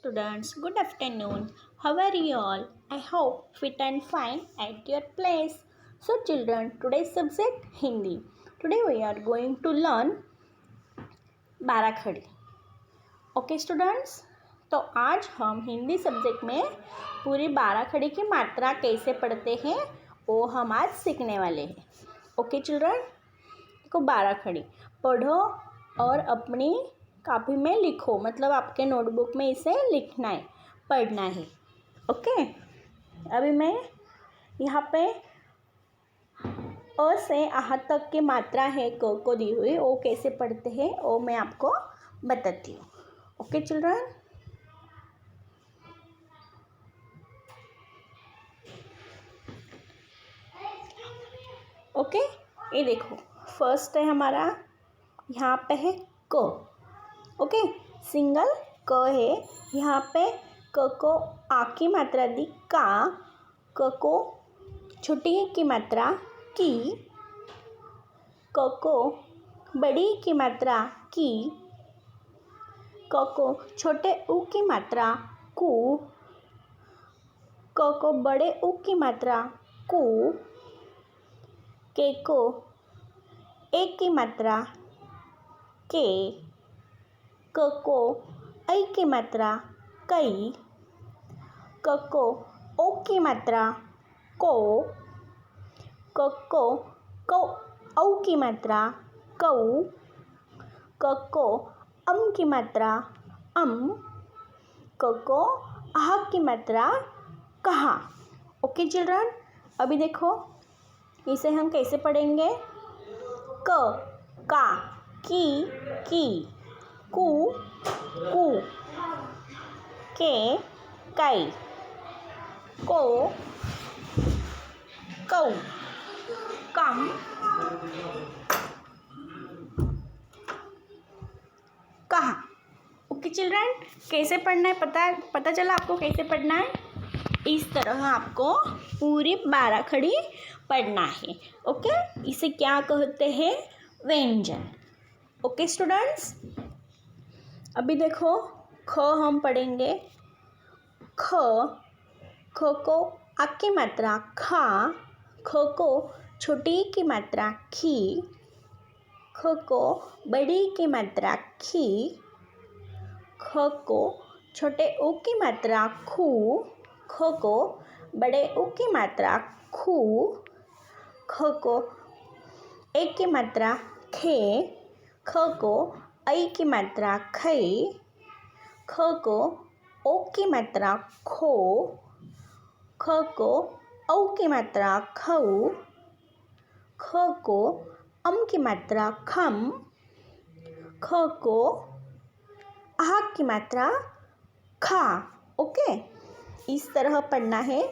Students, good afternoon. How are you all? I hope fit and fine at your place. So children, today's subject Hindi. Today we are going to learn बाराखड़ी. Okay students, तो आज हम Hindi subject में पूरी बाराखड़ी की मात्रा कैसे पढ़ते हैं वो हम आज सीखने वाले हैं. ओके चिल्ड्रन, देखो बाराखड़ी पढ़ो और अपनी कॉपी में लिखो, मतलब आपके नोटबुक में इसे लिखना है, पढ़ना है. ओके, अभी मैं यहाँ पे अ से आह तक की मात्रा है क को दी हुई, वो कैसे पढ़ते हैं वो मैं आपको बताती हूँ. ओके चिल्ड्रन, ओके ये देखो फर्स्ट है हमारा, यहाँ पे है क. ओके, सिंगल क है. यहाँ पे क को आ की मात्रा दी का, क को छोटी की मात्रा की, क को बड़ी की मात्रा की, क को छोटे उ की मात्रा कु, क को बड़े उ की मात्रा कु, के को एक की मात्रा के, क को ऐ की मात्रा कई, क को ओ की मात्रा को, क को औ की मात्रा कौ, क को अम की मात्रा अम, क को आह की मात्रा कहा. ओके चिल्ड्रन, अभी देखो इसे हम कैसे पढ़ेंगे. क का, की कु कु, के कई, को कौ, कम कहा. ओके चिल्ड्रन, कैसे पढ़ना है पता चला आपको कैसे पढ़ना है. इस तरह आपको पूरी बाराखड़ी पढ़ना है. ओके, इसे क्या कहते हैं, व्यंजन. ओके स्टूडेंट्स, अभी देखो ख हम पढ़ेंगे. ख को आ की मात्रा खा, ख को छोटी की मात्रा खी, ख को बड़ी की मात्रा खी, ख को छोटे उ की मात्रा खू, ख को बड़े उ की मात्रा खू, ख को एक की मात्रा खे, ख को ऐ की मात्रा खै, ख को ओ की मात्रा खो, ख को औ की मात्रा खौ, ख को अम की मात्रा खम, ख को आह की मात्रा खा. ओके, इस तरह पढ़ना है.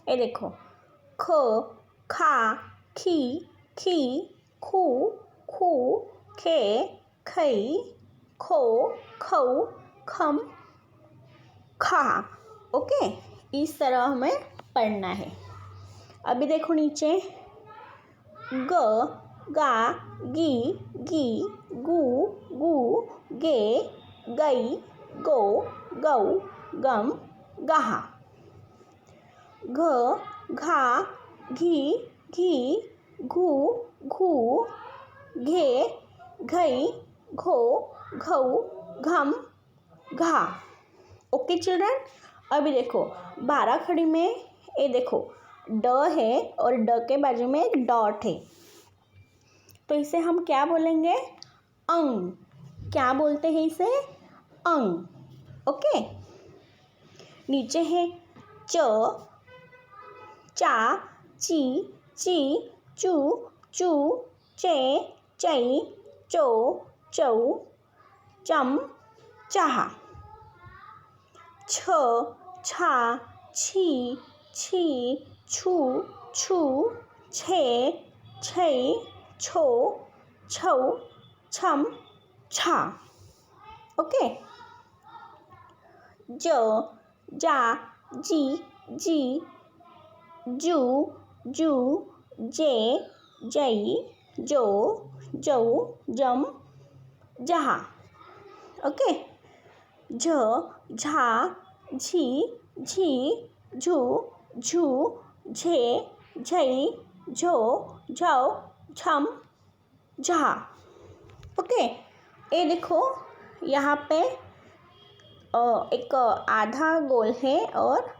ये देखो ख खा खी खी, खू खू, खे खई, खो खौ, खम खा. ओके, इस तरह हमें पढ़ना है. अभी देखो नीचे ग गा गी गी, गु गू, गे गई, गो गौ, गम गहा. घ घा घी घी, घू घू, घे घई, घो घौ, घम घा. ओके चिल्ड्रन, अभी देखो बाराखड़ी में ये देखो ड है और ड के बाजू में एक डॉट है, तो इसे हम क्या बोलेंगे, अंग. क्या बोलते हैं इसे, अंग. ओके, नीचे है च चा ची ची, चू चू, चे चई, चो चौ, चम चाह. छ छा छी छी, छू छू, छे छै, छो छौ, छम छा. ओके, ज जा जी जी, जू जू, जे जई, जो जौ, जम जहा. ओके, झ, झा, झी, झी, झू, झू, झे, झई, झो, झौ, झम, झा। ओके, ये देखो यहाँ पे एक आधा गोल है और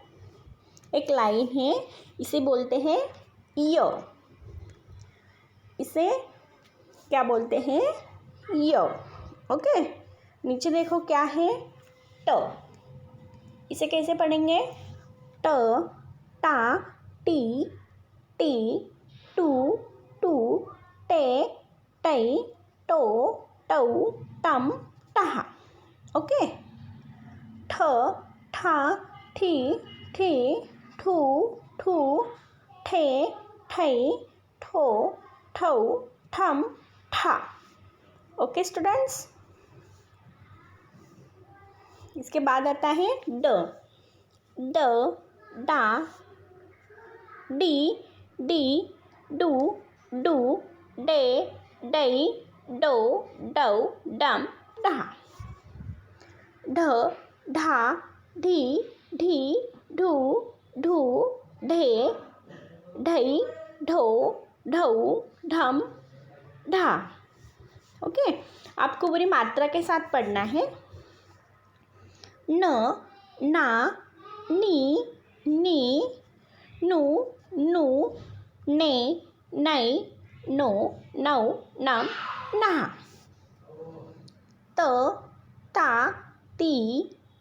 एक लाइन है, इसे बोलते हैं य। इसे क्या बोलते हैं? य। ओके, नीचे देखो क्या है? ट। इसे कैसे पढ़ेंगे? ट, टा, टी, टी, टू, टू, टे, टई, टो, टऊ, टम, टहा। ओके, ठ, ठा, ठी, ठी, ठू, ठू, ठे, ठई, ठो, ठऊ, ठम, ठा। ओके स्टूडेंट्स, इसके बाद आता है ड। ड, डा, डी, डी, डू, डू, डे, डई, डो, डऊ, डम, डहा। ढ, ढा, ढी, ढी, ढू, ढू, ढे, ढई, ढो, ढऊ, ढम, ढा। ओके, आपको पूरी मात्रा के साथ पढ़ना है। न, ना, नी, नी, नु, नु, ने, नई, नो, नौ, नम, नहा। त, ता, ती,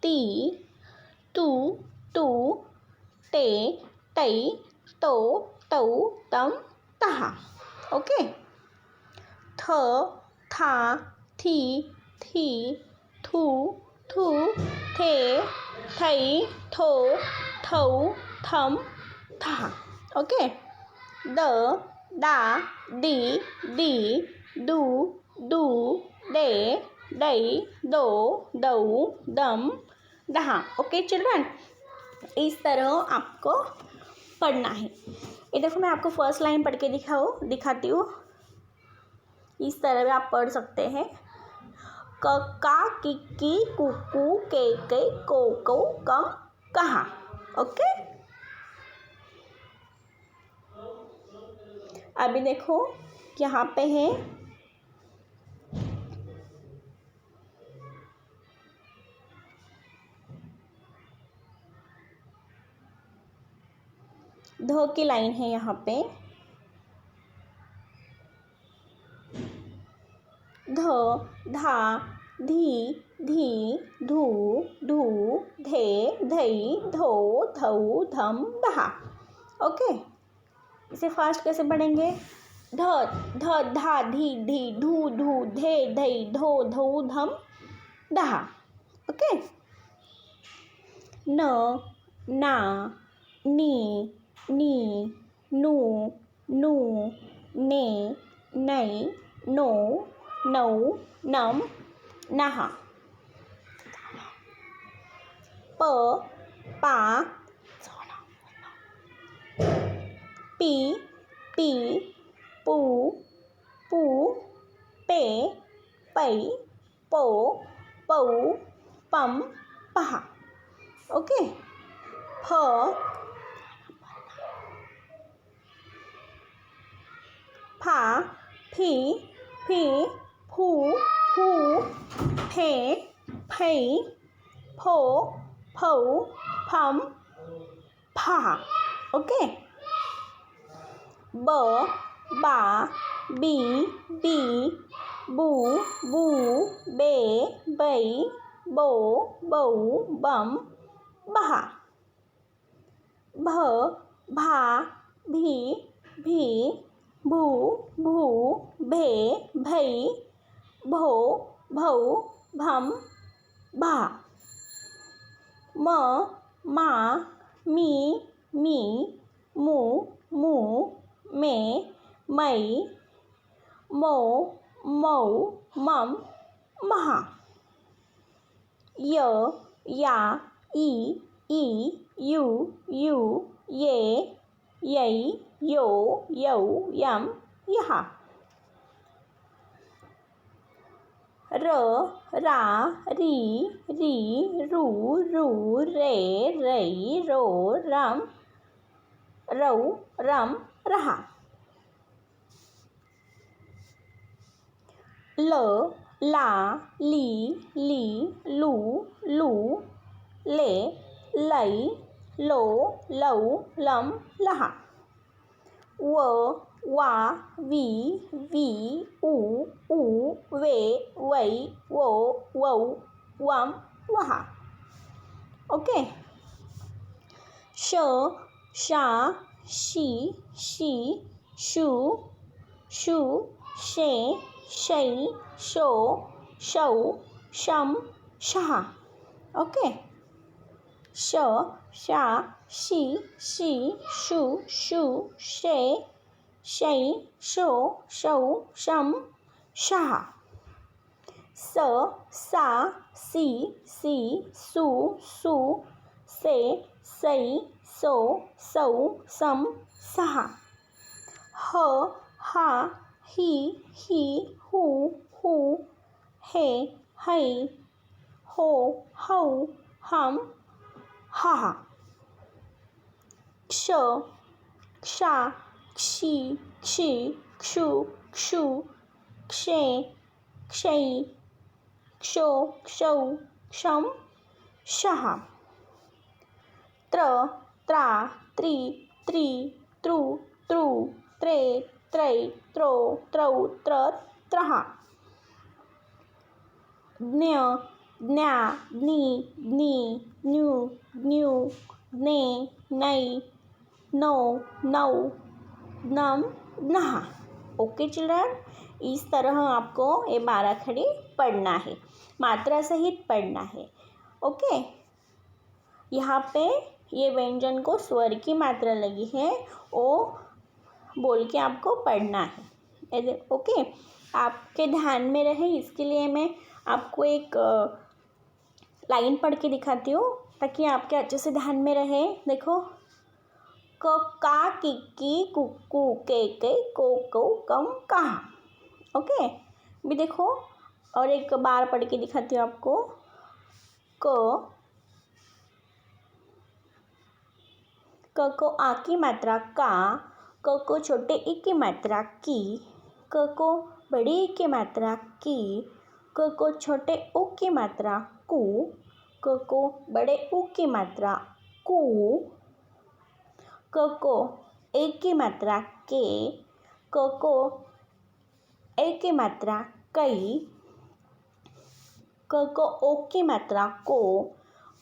ती, तू, तू, ते, तई, तो, तऊ, तम, तहा। ओके, थ, था, थी, थी, थू, थू, थे, थई, थो, थऊ, थम, था। ओके, द, दा, दी, दी, दू, दू, दे, दई, दो, दऊ, दम, दहा। ओके चिल्ड्रन, इस तरह आपको पढ़ना है। ये देखो मैं आपको फर्स्ट लाइन पढ़ के दिखाती हूँ। इस तरह भी आप पढ़ सकते हैं। कक्का, किक्की, कुक्कू, केके, कोको, कम, कहा। ओके, अभी देखो यहाँ पे है ध की लाइन है यहाँ पे। ध, धा, धी, धी, धू, धू, धे, धई, धो, धऊ, धम, दहा। ओके, इसे फास्ट कैसे पढ़ेंगे? ध, ध, धा, धी, धी, धू, धू, धे, धई, धो, धऊ, धम, दहा। ओके, न, ना, नी, नी, नू, नू, ने, नई, नो, नऊ, नम, नहा। प, पा, पी, पी, पू, पू, पे, पई, पो, पऊ, पम, पहा। ओके, फ, फा, फी, फी, फू, फू, फे, फई, फो, फऊ, फम, फा। ओके, ब, बा, बी, बी, बू, बू, बे, बई, बो, बऊ, बम, बहा। भ, भा, भी, भी, भू, भू, भे, भई, भो, भऊ, भम, भा। म, मा, मी, मी, मू, मू, मे, मई, मो, मऊ, मम, महा। य, या, ई, यू, ये, यई, यो, यऊ, यम, यहा। र, रा, री, री, रू, रू, रे, रई, रो, रम, रऊ, रम, रहा। ल, ला, ली, ली, लू, लू, ले, लई, लो, लऊ, लम, लहा। व, वा, वी, वी, ऊ, वे, वई, वो, वऊ, वम, वहा। ओके। श, शा, शी, शी, शू, शू, शे, शई, शो, शौ, शम, शहा। ओके। श, शा, शी, शी, शू, शू, शे, शई, शो, शौ, शम, शहा। स, सा, सी, सी, सू, सू, से, सई, सो, सौ, सम, सहा। ह, हा, ही, हू, हे, हई, हो, हौ, हम, हाहा। क्ष,क्षा, क्षी, क्षी, क्षु, क्षु, क्षे, क्षई, क्षो, क्षौ, क्षम, शहा। त्र, त्रा, त्री, त्री, त्रु, त्रु, त्रे, त्रई, त्रो, त्रौ, त्र, त्रहा। ज्ञ, ज्ञा, ज्ञी, ज्ञी, ज्ञू, ज्ञू, ज्ञे, नई, नो, नौ, नम, नहा। ओके चिल्ड्रन, इस तरह आपको ये 12 खड़ी पढ़ना है, मात्रा सहित पढ़ना है। ओके। यहाँ पे ये व्यंजन को स्वर की मात्रा लगी है, वो बोल के आपको पढ़ना है। ओके। आपके ध्यान में रहे इसके लिए मैं आपको एक लाइन पढ़ के दिखाती हूँ ताकि आपके अच्छे से ध्यान में रहे। देखो, क, का, किक्की, कुक्कू, के, को, कम, कहा। ओके। भी देखो, और एक बार पढ़ के दिखाती हूँ आपको। क को आ की मात्रा का, क को छोटे ई की मात्रा की, क को बड़ी ई की मात्रा की, क को छोटे उ की मात्रा कु, क को बड़े उ की मात्रा कु, क को ए की मात्रा के, क को ए की मात्रा कई, क को ओ की मात्रा को,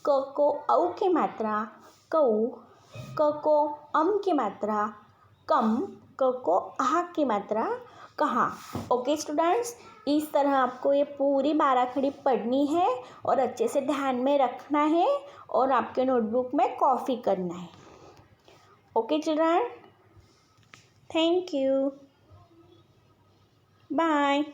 क को औ की मात्रा कौ, क को अम की मात्रा कम, क को आह की मात्रा कहा। ओके स्टूडेंट्स, इस तरह आपको ये पूरी 12 खड़ी पढ़नी है और अच्छे से ध्यान में रखना है और आपके नोटबुक में कॉपी करना है। Okay children, thank you, bye.